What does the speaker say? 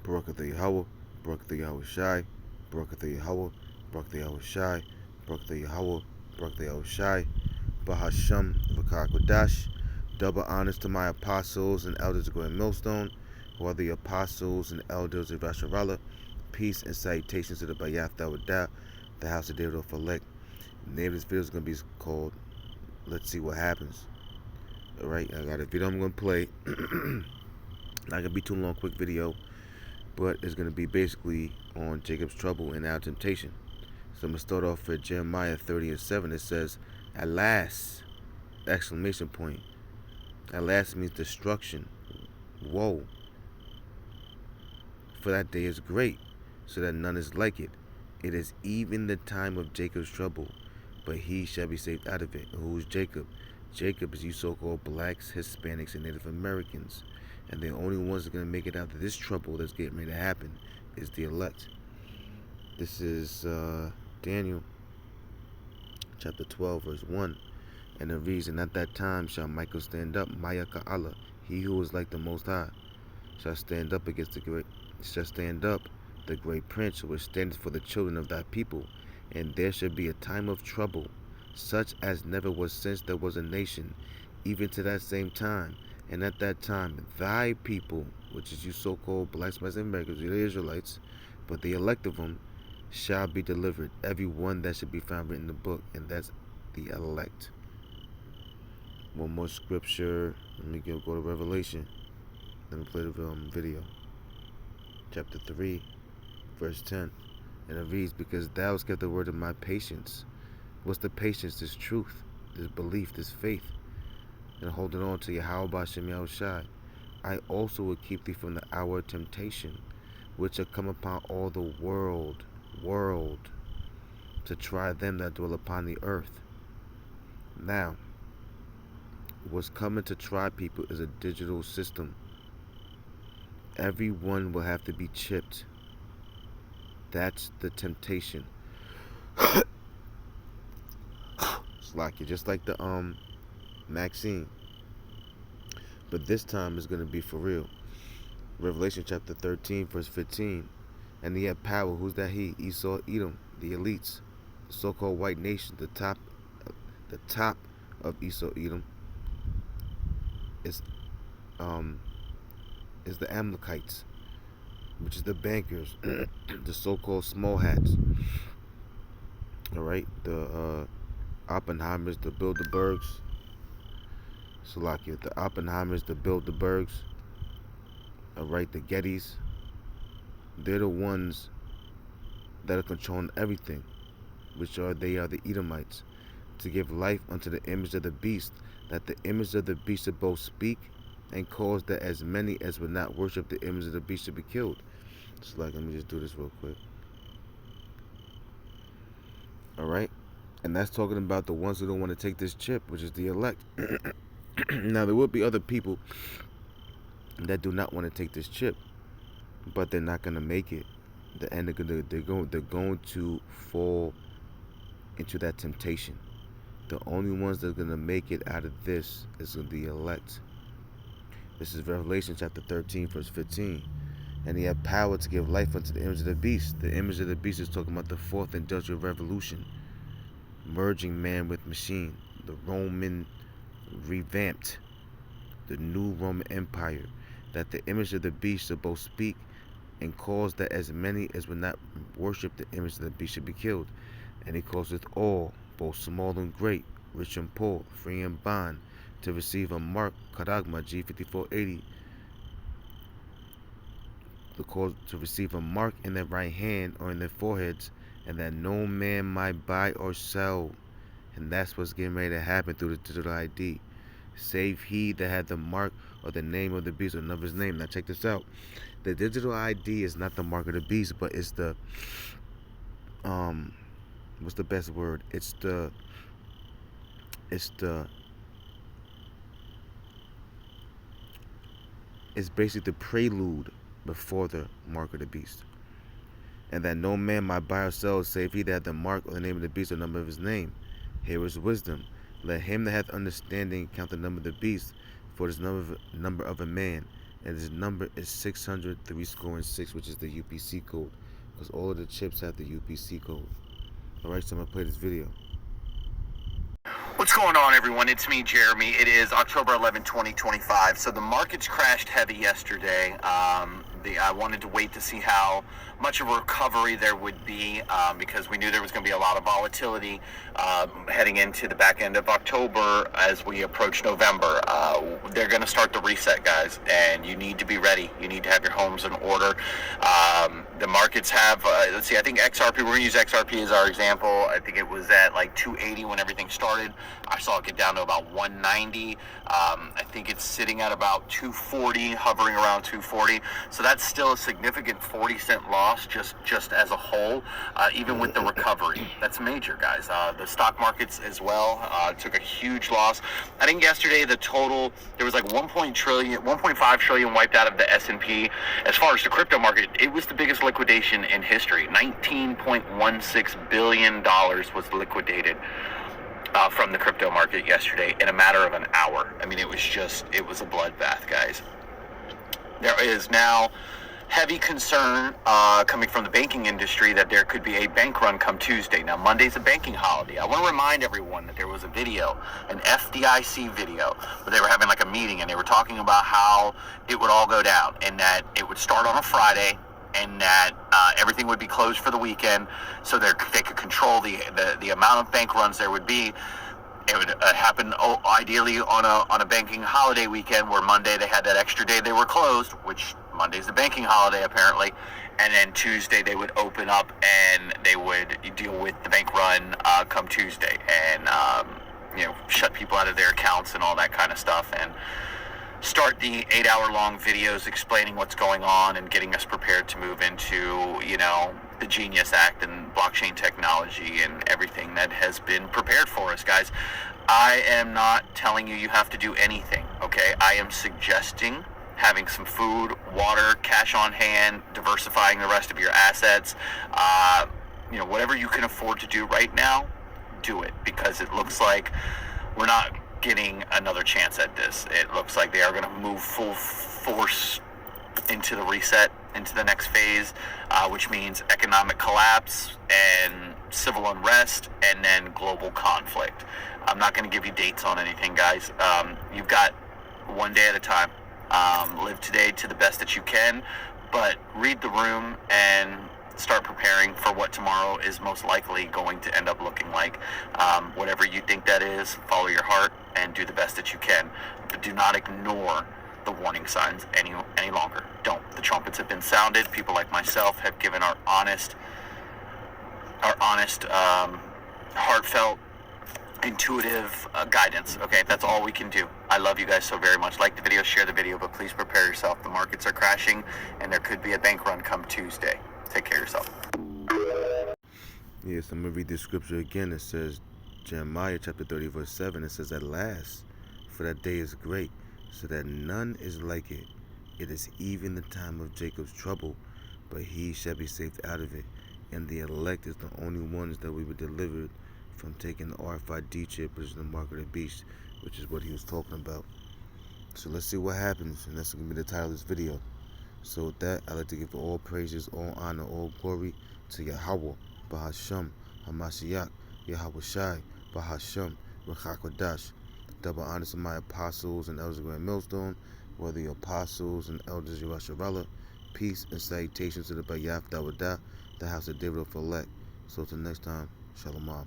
Barakatha Yahweh, Barakatha Yahweh Shai, Barakatha Yahweh, Barakatha Yahweh Shai, Barakatha Yahweh, Barakatha Yahweh Shai, Bahasham Vakar Kodash. Double honors to my apostles and elders of Grand Millstone, who are the apostles and elders of Rasharala. Peace and salutations to the Bayath Dawadah, the house of David of Falek. The name of this video is going to be called Let's See What Happens. Alright, I got a video I'm going to play. Not going to be too long, quick video, but it's going to be basically on Jacob's trouble and our temptation. So I'm going to start off with Jeremiah 30:7. It says, "At last!" Exclamation point. At last means destruction. Woe. For that day is great, so that none is like it. It is even the time of Jacob's trouble, but he shall be saved out of it. Who is Jacob? Jacob is you so-called blacks, Hispanics, and Native Americans. And the only ones that are going to make it out of this trouble that's getting ready to happen is the elect. This is Daniel chapter 12, verse 1. And it reads, "And at that time shall Michael stand up, Maya Ka'ala, he who is like the Most High, shall stand up the great prince, which standeth for the children of thy people. And there shall be a time of trouble, such as never was since there was a nation, even to that same time. And at that time thy people," which is you so-called blacks, Hispanics, and Americans, the Israelites, but the elect of them, "shall be delivered, every one that should be found written in the book." And that's the elect. One more scripture. Let me go to Revelation. Let me play the video. Chapter 3, verse 10. And it reads, "Because thou hast kept the word of my patience." What's the patience? This truth, this belief, this faith, and holding on to Yahweh B'Shem Yahushai. "I also will keep thee from the hour of temptation, which shall come upon all the world, to try them that dwell upon the earth." Now, what's coming to try people is a digital system. Everyone will have to be chipped. That's the temptation. It's like just like the Maxine, but this time it's going to be for real. Revelation chapter 13, verse 15. "And he had power." Who's that he? Esau, Edom, the elites, the so-called white nation. The top of Esau, Edom is the Amalekites, which is the bankers, the so-called small hats. All right, the Oppenheimers, the Bilderbergs. Salakia, the Oppenheimers, the Bilderbergs. All right, the Gettys. They're the ones that are controlling everything, they are the Edomites, to give life unto the image of the beast, that the image of the beast should both speak and cause that as many as would not worship the image of the beast should be killed. It's like, let me just do this real quick. All right, and that's talking about the ones who don't want to take this chip, which is the elect. Now there will be other people that do not want to take this chip, but they're not going to make it. And they're going to fall into that temptation. The only ones that are going to make it out of this is the elect. This is Revelation chapter 13, verse 15. "And he had power to give life unto the image of the beast." The image of the beast is talking about the fourth industrial revolution, merging man with machine. The Roman revamped, the new Roman Empire, that the image of the beast should both speak and cause that as many as would not worship the image of the beast should be killed. And he causeth all, both small and great, rich and poor, free and bond, to receive a mark, Kadagma G5480, to receive a mark in their right hand or in their foreheads, and that no man might buy or sell. And that's what's getting ready to happen through the digital ID. "Save he that had the mark or the name of the beast," or of his name. Now check this out. The digital ID is not the mark of the beast, but it's the what's the best word? It's basically the prelude before the mark of the beast. "And that no man might buy or sell, save he that hath the mark or the name of the beast or the number of his name. Here is wisdom. Let him that hath understanding count the number of the beast, for it is number of a man, and his number is 600-3-6, which is the UPC code, because all of the chips have the UPC code. Alright, so I'm gonna play this video. What's going on, everyone? It's me, Jeremy. It is October 11, 2025. So the markets crashed heavy yesterday. I wanted to wait to see how much of a recovery there would be because we knew there was going to be a lot of volatility heading into the back end of October as we approach November. They're going to start the reset, guys, and you need to be ready. You need to have your homes in order. The markets have, let's see, I think XRP, we're going to use XRP as our example. I think it was at like 280 when everything started. I saw it get down to about 190. I think it's sitting at about 240, hovering around 240. So that's still a significant 40-cent loss just as a whole, even with the recovery. That's major, guys. The stock markets as well took a huge loss. I think yesterday the total, there was like 1.5 trillion wiped out of the S&P. As far as the crypto market, it was the biggest liquidation in history. $19.16 billion was liquidated from the crypto market yesterday in a matter of an hour. I mean, it was a bloodbath, guys. There is now heavy concern coming from the banking industry that there could be a bank run come Tuesday. Now, Monday's a banking holiday. I want to remind everyone that there was a video, an FDIC video, where they were having like a meeting and they were talking about how it would all go down and that it would start on a Friday and that everything would be closed for the weekend so they could control the amount of bank runs there would be. It would happen ideally on a banking holiday weekend where Monday they had that extra day they were closed, which Monday's the banking holiday apparently, and then Tuesday they would open up and they would deal with the bank run come Tuesday and shut people out of their accounts and all that kind of stuff and start the 8-hour-long videos explaining what's going on and getting us prepared to move into, the Genius Act and blockchain technology and everything that has been prepared for us, guys. I am not telling you have to do anything, okay? I am suggesting having some food, water, cash on hand, diversifying the rest of your assets. Whatever you can afford to do right now, do it, because it looks like we're not getting another chance at this. It looks like they are going to move full force into the reset, into the next phase, which means economic collapse and civil unrest and then global conflict. I'm not going to give you dates on anything, guys. You've got one day at a time. Live today to the best that you can, but read the room and start preparing for what tomorrow is most likely going to end up looking like. Whatever you think that is, follow your heart and do the best that you can. But do not ignore the warning signs any longer. Don't. The trumpets have been sounded. People like myself have given our honest, heartfelt, intuitive guidance. Okay, that's all we can do. I love you guys so very much. Like the video, share the video, but please prepare yourself. The markets are crashing and there could be a bank run come Tuesday. Take care of yourself. Yes, I'm going to read the scripture again. It says, Jeremiah chapter 30, verse 7. It says, "At last, for that day is great, so that none is like it. It is even the time of Jacob's trouble, but he shall be saved out of it. And the elect is the only ones that we were delivered from taking the RFID chip, which is the mark of the beast," which is what he was talking about. So let's see what happens, and that's going to be the title of this video. So with that, I'd like to give all praises, all honor, all glory to Yahweh, Bahasham, Hamashiach, Yahweh Shai, Bahasham, Rachakodash. Double honors to my apostles and elders of Grand Millstone, whether the apostles and elders of Yerushalayim. Peace and salutations to the Bayaf Dawadah, the house of David of Elect. So till next time, Shalom.